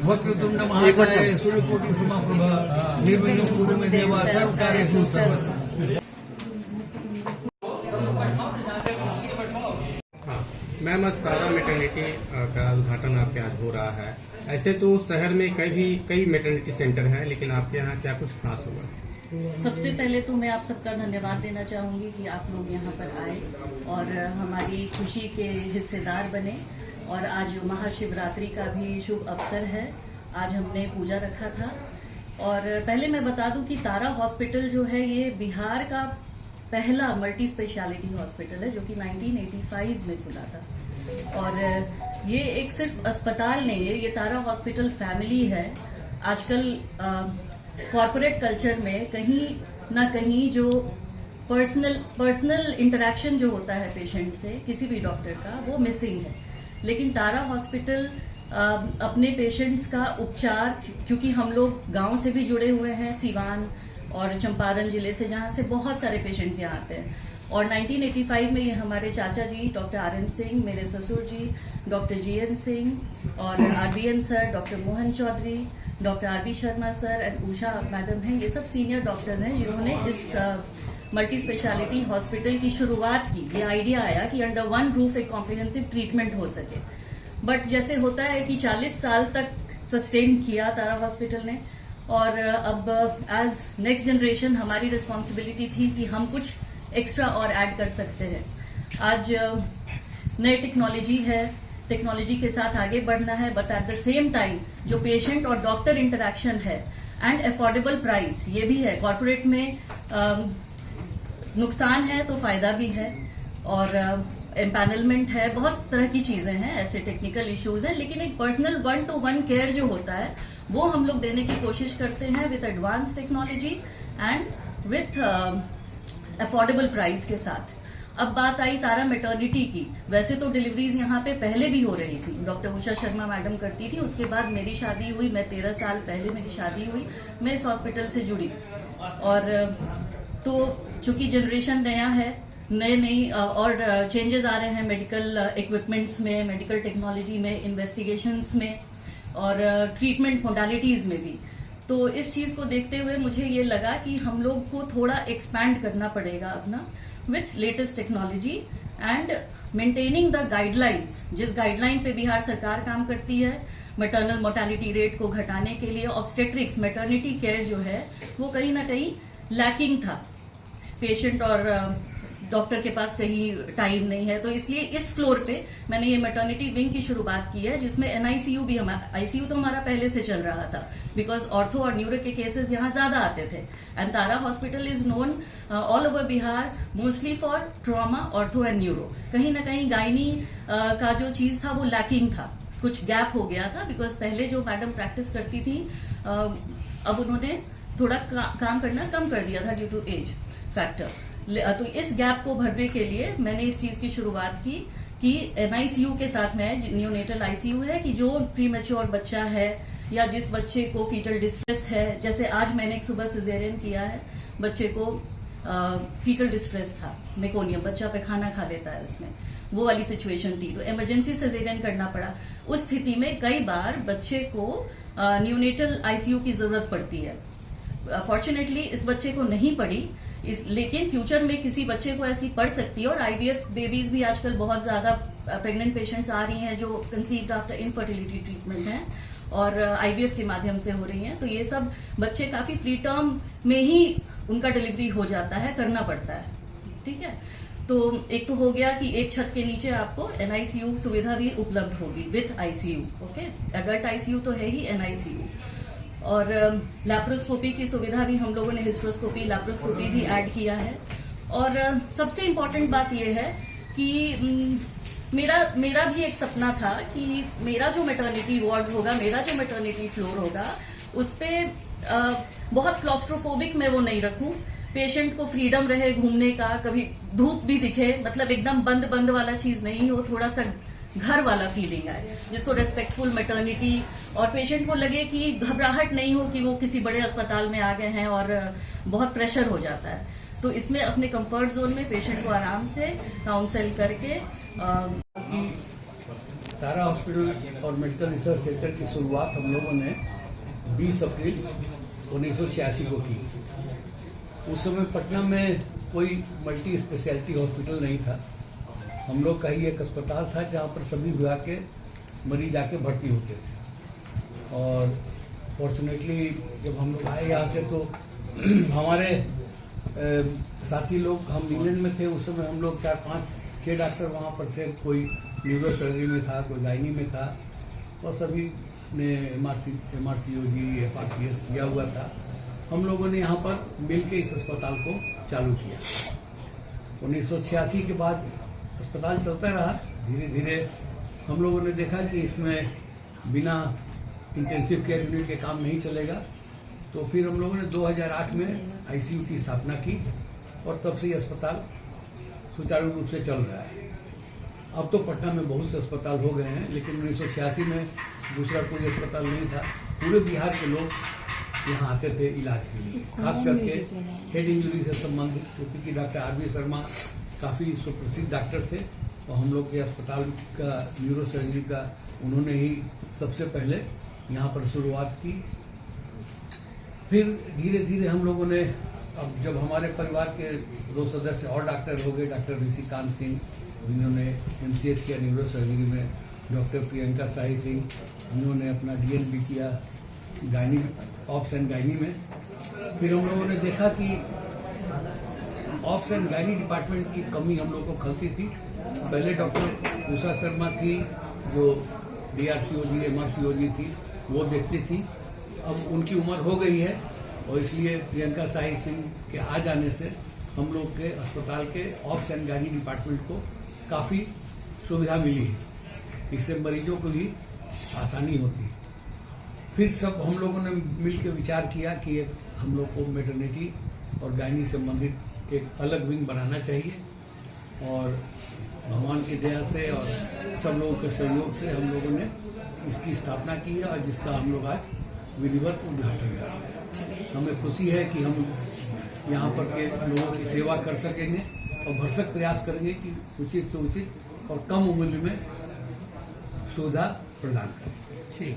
वक्रतुंड महाकाय सूर्यकोटि समप्रभा निर्विघ्नं कुरु मे देव सर्वकार्येषु सर्वदा। मैम, आज तारा मैटरनिटी का उद्घाटन आपके यहाँ हो रहा है। ऐसे तो शहर में कई मैटरनिटी सेंटर हैं, लेकिन आपके यहाँ क्या कुछ खास होगा? सबसे पहले तो मैं आप सबका धन्यवाद देना चाहूंगी कि आप लोग यहाँ पर आए और हमारी खुशी के हिस्सेदार बने। और आज महाशिवरात्रि का भी शुभ अवसर है। आज हमने पूजा रखा था। और पहले मैं बता दूं कि तारा हॉस्पिटल जो है ये बिहार का पहला मल्टी स्पेशलिटी हॉस्पिटल है, जो कि 1985 में खुला था। और ये एक सिर्फ अस्पताल नहीं है, ये तारा हॉस्पिटल फैमिली है। आजकल कॉर्पोरेट कल्चर में कहीं ना कहीं जो पर्सनल इंटरेक्शन जो होता है पेशेंट से, किसी भी डॉक्टर का, वो मिसिंग है। लेकिन तारा हॉस्पिटल अपने पेशेंट्स का उपचार, क्योंकि हम लोग गांव से भी जुड़े हुए हैं, सीवान और चंपारण जिले से, जहां से बहुत सारे पेशेंट्स यहाँ आते हैं। और 1985 में ये हमारे चाचा जी डॉक्टर RN सिंह, मेरे ससुर जी डॉक्टर GN सिंह और RBN sir, doctor Mohan Chaudhary, doctor RB Sharma sir and Usha madam हैं, ये सब सीनियर डॉक्टर्स हैं जिन्होंने इस मल्टी स्पेशलिटी हॉस्पिटल की शुरुआत की। ये आइडिया आया कि अंडर वन रूफ एक कॉम्प्रिहेंसिव ट्रीटमेंट हो सके। बट जैसे होता है कि 40 साल तक सस्टेन किया तारा हॉस्पिटल ने, और अब एज नेक्स्ट जनरेशन हमारी रिस्पॉन्सिबिलिटी थी कि हम कुछ एक्स्ट्रा और ऐड कर सकते हैं। आज नई टेक्नोलॉजी है, टेक्नोलॉजी के साथ आगे बढ़ना है, but at the same time जो पेशेंट और डॉक्टर इंटरेक्शन है एंड अफोर्डेबल प्राइस, ये भी है। कॉर्पोरेट में नुकसान है तो फायदा भी है, और एम्पैनलमेंट है, बहुत तरह की चीजें हैं, ऐसे टेक्निकल इश्यूज हैं। लेकिन एक पर्सनल 1-to-1 केयर जो होता है वो हम लोग देने की कोशिश करते हैं with advance technology and with affordable price के साथ। अब बात आई तारा मैटरनिटी की। वैसे तो डिलीवरीज यहाँ पे पहले भी हो रही थी, डॉक्टर उषा शर्मा मैडम करती थी। उसके बाद मेरी शादी हुई, मैं 13 साल पहले मेरी शादी हुई, मैं इस हॉस्पिटल से जुड़ी। और तो चूंकि जनरेशन नया है, नई और चेंजेस आ रहे हैं मेडिकल इक्विपमेंट्स में, मेडिकल टेक्नोलॉजी में, इन्वेस्टिगेशंस में और ट्रीटमेंट मोडालिटीज में भी। तो इस चीज को देखते हुए मुझे ये लगा कि हम लोग को थोड़ा एक्सपैंड करना पड़ेगा अपना with latest technology and maintaining the guidelines. जिस गाइडलाइन पे बिहार सरकार काम करती है मैटरनल मोर्टेलिटी रेट को घटाने के लिए, ऑब्स्टेट्रिक्स मैटरनिटी केयर जो है वो कहीं ना कहीं लैकिंग था। पेशेंट और डॉक्टर के पास कहीं टाइम नहीं है, तो इसलिए इस फ्लोर पे मैंने ये मैटरनिटी विंग की शुरुआत की है, जिसमें NICU भी ICU तो हमारा पहले से चल रहा था, बिकॉज ऑर्थो और न्यूरो के केसेस यहाँ ज्यादा आते थे। And Tara hospital is known all over Bihar mostly for trauma, ortho and neuro. कहीं ना कहीं गायनी का जो चीज था वो लैकिंग था, कुछ गैप हो गया था, बिकॉज पहले जो मैडम प्रैक्टिस करती थी अब उन्होंने थोड़ा काम करना कम कर दिया था ड्यू टू एज फैक्टर। तो इस गैप को भरने के लिए मैंने इस चीज की शुरुआत की कि NICU के साथ में न्यूनेटल ICU है, कि जो प्रीमेच्योर बच्चा है या जिस बच्चे को फीटल डिस्ट्रेस है, जैसे आज मैंने एक सुबह सिजेरियन किया है, बच्चे को फीटल डिस्ट्रेस था, मेकोनियम, बच्चा पैखाना खा लेता है उसमें, वो वाली सिचुएशन थी, तो इमरजेंसी सिजेरियन करना पड़ा। उस स्थिति में कई बार बच्चे को न्यूनेटल ICU की जरूरत पड़ती है। फॉर्चुनेटली इस बच्चे को नहीं पड़ी, लेकिन फ्यूचर में किसी बच्चे को ऐसी पड़ सकती है। और IVF बेबीज भी आजकल बहुत ज्यादा प्रेग्नेंट पेशेंट्स आ रही हैं जो कंसीव्ड आफ्टर इनफर्टिलिटी ट्रीटमेंट हैं और IVF के माध्यम से हो रही हैं। तो ये सब बच्चे काफी प्री टर्म में ही उनका डिलीवरी हो जाता है, करना पड़ता है। ठीक है, तो एक तो हो गया कि एक छत के नीचे आपको NICU सुविधा भी उपलब्ध होगी with ICU। Okay, adult ICU तो है ही, NICU। और लैप्रोस्कोपी की सुविधा भी हम लोगों ने, हिस्ट्रोस्कोपी, लैप्रोस्कोपी भी ऐड किया है। और सबसे इम्पोर्टेंट बात यह है कि मेरा भी एक सपना था कि मेरा जो मैटरनिटी वार्ड होगा, मेरा जो मैटरनिटी फ्लोर होगा, उस पे बहुत क्लॉस्ट्रोफोबिक मैं वो नहीं रखूं। पेशेंट को फ्रीडम रहे घूमने का, कभी धूप भी दिखे, मतलब एकदम बंद वाला चीज नहीं हो, थोड़ा सा घर वाला फीलिंग आए, जिसको रेस्पेक्टफुल मैटरनिटी, और पेशेंट को लगे कि घबराहट नहीं हो कि वो किसी बड़े अस्पताल में आ गए हैं और बहुत प्रेशर हो जाता है। तो इसमें अपने कंफर्ट जोन में पेशेंट को आराम से काउंसल करके तारा हॉस्पिटल और मेडिकल रिसर्च सेंटर की शुरुआत हम लोगों ने 20 अप्रैल 1986 को की। उस समय पटना में कोई मल्टी स्पेशलिटी हॉस्पिटल नहीं था। हम लोग का ही एक अस्पताल था जहाँ पर सभी विभाग के मरीज आके भर्ती होते थे। और फॉर्चुनेटली जब हम लोग आए यहाँ से तो हमारे साथी लोग, हम इंग्लैंड में थे उस समय, हम लोग 4, 5, 6 डॉक्टर वहाँ पर थे। कोई न्यूरो सर्जरी में था, कोई गायनी में था, और सभी ने MRCOG FRCS किया हुआ था। हम लोगों ने यहाँ पर मिल के इस अस्पताल को चालू किया। 1986 के बाद अस्पताल चलता रहा। धीरे धीरे हम लोगों ने देखा कि इसमें बिना इंटेंसिव केयर यूनिट के काम नहीं चलेगा, तो फिर हम लोगों ने 2008 में ICU की स्थापना की और तब से ये अस्पताल सुचारू रूप से चल रहा है। अब तो पटना में बहुत से अस्पताल हो गए हैं, लेकिन 1986 में दूसरा कोई अस्पताल नहीं था। पूरे बिहार के लोग यहाँ आते थे इलाज के लिए, खास करके हेड इंजरी से संबंधित, क्योंकि डॉक्टर RV शर्मा काफ़ी सुप्रसिद्ध डॉक्टर थे और हम लोग के अस्पताल का न्यूरो सर्जरी का उन्होंने ही सबसे पहले यहाँ पर शुरुआत की। फिर धीरे धीरे हम लोगों ने, अब जब हमारे परिवार के 2 सदस्य और डॉक्टर हो गए, डॉक्टर ऋषिकांत सिंह जिन्होंने MCH किया न्यूरो सर्जरी में, डॉक्टर प्रियंका साही सिंह उन्होंने अपना DNB किया गायनी, ऑप्स एंड गायनी में। फिर हम लोगों ने देखा कि ऑप्स एंड गायनी डिपार्टमेंट की कमी हम लोग को खलती थी। पहले डॉक्टर उषा शर्मा थी जो DRCOG MRCOG थी, वो देखती थी। अब उनकी उम्र हो गई है और इसलिए प्रियंका साही सिंह के आ जाने से हम लोग के अस्पताल के ऑप्स एंड गायनी डिपार्टमेंट को काफ़ी सुविधा मिली है। इससे मरीजों को भी आसानी होती है। फिर सब हम लोगों ने मिल के विचार किया कि एक हम लोग को मैटरनिटी और गायनी संबंधित एक अलग विंग बनाना चाहिए, और भगवान की दया से और सब लोगों के सहयोग से हम लोगों ने इसकी स्थापना की है और जिसका हम लोग आज विधिवत उद्घाटन कर रहे हैं। हमें खुशी है कि हम यहाँ पर के लोगों की सेवा कर सकेंगे और भरसक प्रयास करेंगे कि उचित से उचित और कम उम्र में सुविधा प्रदान करें। ठीक।